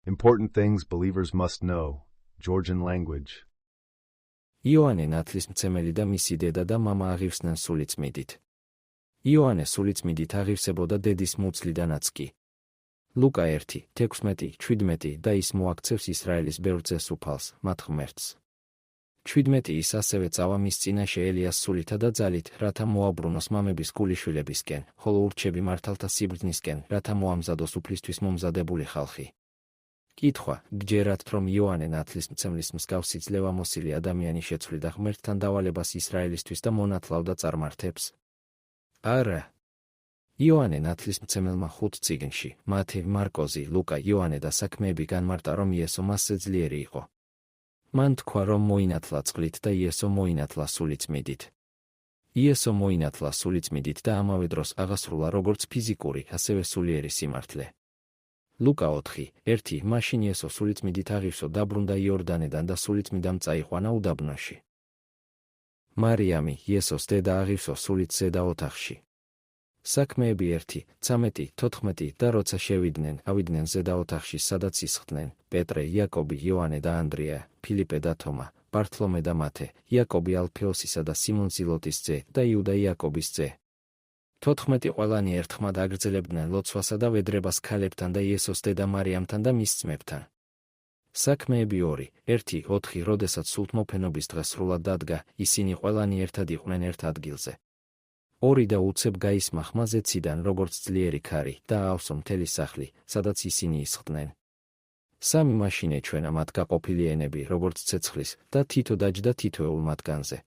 Important things believers must know. Georgian language. იოანე ნათლისმცემელი და მისი დედა და მამა აღივსნენ სულიწმიდით. იოანე სულიწმიდით აღივსებოდა დედის მუცლიდანაც კი. ლუკა 1:16-17 და ის მოაქცევს ისრაელის ბევრ წესუფალს, მათ ღმერთს. 17 ის ასევე წავა მის წინაშე ელიას სულითა და ძალით, რათა მოაბრუნოს მამების გულიშვილებისკენ, ხოლო ურჩები მართალთა სიბრძნისკენ, რათა მოამზადოს უფლისთვის მომზადებული ხალხი. კითხვა: გჯერათ, რომ იოანე ნათლისმცემლის მსგავსი ძლევამოსილი ადამიანი შეცვლიდა ღმერთთან დავალებას ისრაელისთვის და მონათლავდა წარმართებს? არა. იოანე ნათლისმცემელმა 5 წიგნში, მათე, მარკოზი, ლუკა, იოანე და საქმეები განმარტა, რომ იესო მასზე ძლიერი იყო. მან თქვა, რომ მოინათლა წყლით და იესო მოინათლა სულიწმიდით. იესო მოინათლა სულიწმიდით და ამავე დროს აღასრულა როგორც ფიზიკური, ასევე სულიერი სიმართლე. ლუკა 4:1 მაშინ იესო სულიწმიდით აღივსო დაბრუნდა იორდანედან და სულიწმიდამ წაიყვანა უდაბნოში. მარიამი, იესოს დედა აღივსო სულით ზედა ოთახში. საქმეები 1:13-14 და როცა ავიდნენ ზედა ოთახში, სადაც ისხდნენ პეტრე, იაკობი, იოანე და ანდრია, ფილიპე და თომა, ბართლომე და მათე, იაკობი ალფეოსისა და სიმონ ზილოტის ძე და იუდა იაკობის ძე. 14 ყველანი ერთხმად აგრძელებდნენ ლოცვასა და ვედრებას ქალებთან და იესოს დედა მარიამთან და მის ძმებთან. საქმეები 2:1-4 როდესაც სულთმოფენობის დღე სრულად დადგა, ისინი ყველანი ერთად იყვნენ ერთ ადგილზე. 2 და უცებ გაისმა ხმა ზეციდან როგორც ძლიერი ქარი და აავსო მთელი სახლი, სადაც ისინი ისხდნენ. 3 მაშინ ეჩვენა მათ გაყოფილი ენები, როგორც ცეცხლის და თითო დაჯდა თითოეულ მათგანზე.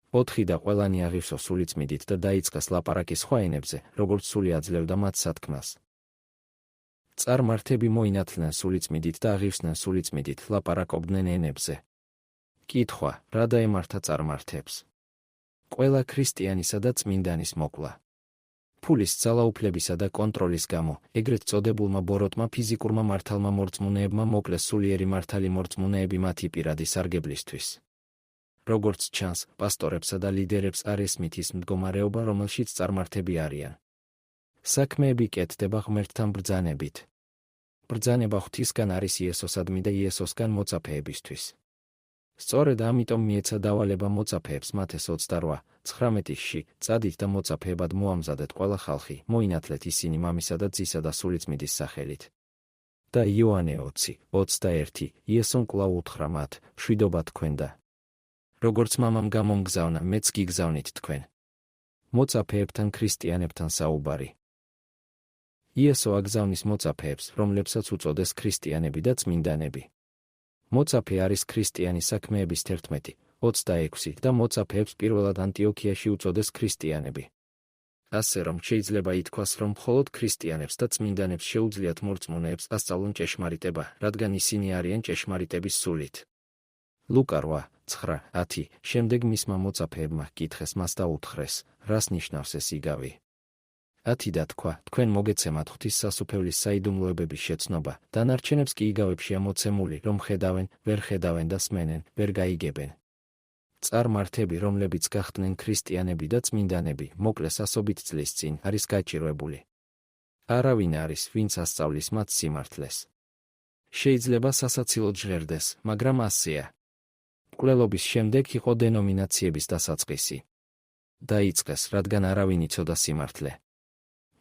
4 და ყველანი აღივსო სულიწმიდით და დაიწყეს ლაპარაკი სხვა ენებზე, როგორც სული აძლევდა მათ სათქმელს. წარმართები მოინათლნენ სულიწმიდით და აღივსნენ სულიწმიდით, ლაპარაკობდნენ ენებზე. კითხვა: რა დაემართა წარმართებს? ყველა ქრისტიანისა და წმინდანის მოკვლა. ფულის ძალაუფლებისა და კონტროლის გამო, ეგრეთ წოდებულმა ბოროტმა ფიზიკურმა მართალმა მორწმუნეებმა მოკლეს სულიერი მართალი მორწმუნეები მათი პირადი სარგებლისთვის. როგორც ჩანს, პასტორებსა და ლიდერებს არ ესმით ის მდგომარეობა, რომელშიც წარმართები არიან. საქმეები კეთდება ღმერთთან ბრძანებით. ბრძანება ღვთისგან არის იესოსადმი და იესოსგან მოწაფეებისთვის. სწორედ ამიტომ მიეცა დავალება მოწაფეებს მათეს 28:19-ში, წადით და მოწაფეებად მოამზადეთ ყველა ხალხი, მოინათლეთ ისინი მამისა და ძისა და სულიწმიდის სახელით. და იოანე 20:21 იესომ კვლავ უთხრა მათ, მშვიდობა თქვენ და როგორც მამამ გამომგზავნა, მეც გიგზავნით თქვენ. მოწაფეებთან ქრისტიანებთან საუბარი. იესო აგზავნის მოწაფეებს, რომლებსაც უწოდეს ქრისტიანები და წმინდანები. მოწაფე არის ქრისტიანი საქმეების 11:26 და მოწაფეებს პირველად ანტიოქიაში უწოდეს ქრისტიანები. ასე რომ შეიძლება ითქვას, რომ მხოლოდ ქრისტიანებს და წმინდანებს შეუძლიათ მორწმუნეებს ასწავლონ ჭეშმარიტება, რადგან ისინი არიან ჭეშმარიტების სულით. ლუკა 8:9-10 შემდეგ მისმა მოწაფეებმა კითხეს მას და უთხრეს, რას ნიშნავს ეს იგავი. 10 და თქვა, თქვენ მოგეცემათ ღვთის სასუფეველის საიდუმლოებების შეცნობა, დანარჩენებს კი იგავებშია მოცემული, რომ ხედავენ, ვერ ხედავენ და სმენენ, ვერ გაიგებენ. წარმართები, რომლებიც გახდნენ ქრისტიანები და წმინდანები, მოკლეს ასობით წლის წინ, არის გაჭირვებული. არავინ არის, ვინც ასწავლის მათ სიმართლეს. შეიძლება სასაცილოდ ჟღერდეს, მაგრამ ასეა. მკვლელობის შემდეგ იყო დენომინაციების დასაწყისი. დაიწყეს, რადგან არავინ იცოდა სიმართლე.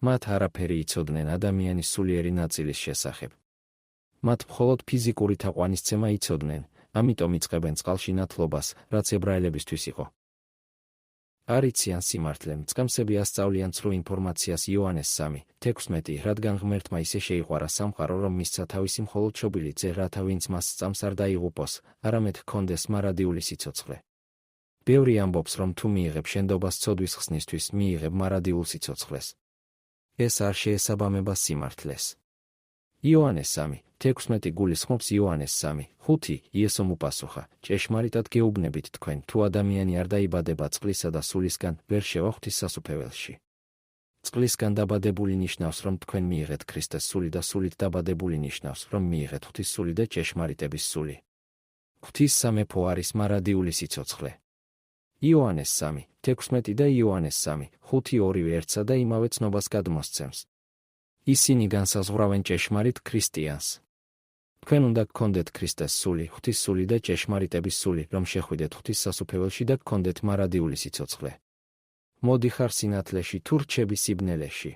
მათ არაფერი იცოდნენ ადამიანის სულიერი ნაწილის შესახებ. მათ მხოლოდ ფიზიკური თაყვანისცემა იცოდნენ, ამიტომ იწყებენ წყალში ნათლობას, რაც ებრაელებისთვის იყო. არ იციან სიმართლე, მწყემსები ასწავლიან ცრუ ინფორმაციას იოანეს 3:16, რადგან ღმერთმა ისე შეიყვარა სამყარო, რომ მისცა თავისი მხოლოდ შობილი ძე, რათა ვინც მას სწამს არ დაიღუპოს, არამედ ჰქონდეს მარადიული სიცოცხლე. ბევრი ამბობს, რომ თუ მიიღებ შენდობას ცოდვის ხსნისთვის, მიიღებ მარადიულ სიცოცხლეს. ეს არ შეესაბამება სიმართლეს. იოანეს 3:16 გულისხმობს იოანეს 3:5 იესომ უპასუხა, ჭეშმარიტად გეუბნებით თქვენ, თუ ადამიანი არ დაიბადება წყლისა და სულისგან, ვერ შევა ღვთის სასუფეველში. წყლისგან დაბადებული ნიშნავს, რომ თქვენ მიიღეთ ქრისტეს სული და სულით დაბადებული ნიშნავს, რომ მიიღეთ ღვთის სული და ჭეშმარიტების სული. ღვთის სამეფო არის მარადიული სიცოცხლე. იოანეს 3:16 და იოანეს 3:5 ორივე ერთსა და იმავე ცნობას გადმოსცემს. ისინი განსაზღვრავენ ჭეშმარიტ ქრისტიანს. თქვენ უნდა გქონდეთ ქრისტეს სული, ღვთის სული და ჭეშმარიტების სული, რომ შეხვიდეთ ღვთის სასუფეველში და გქონდეთ მარადიული სიცოცხლე. მოდიხარ სინათლეში თუ რჩები სიბნელეში.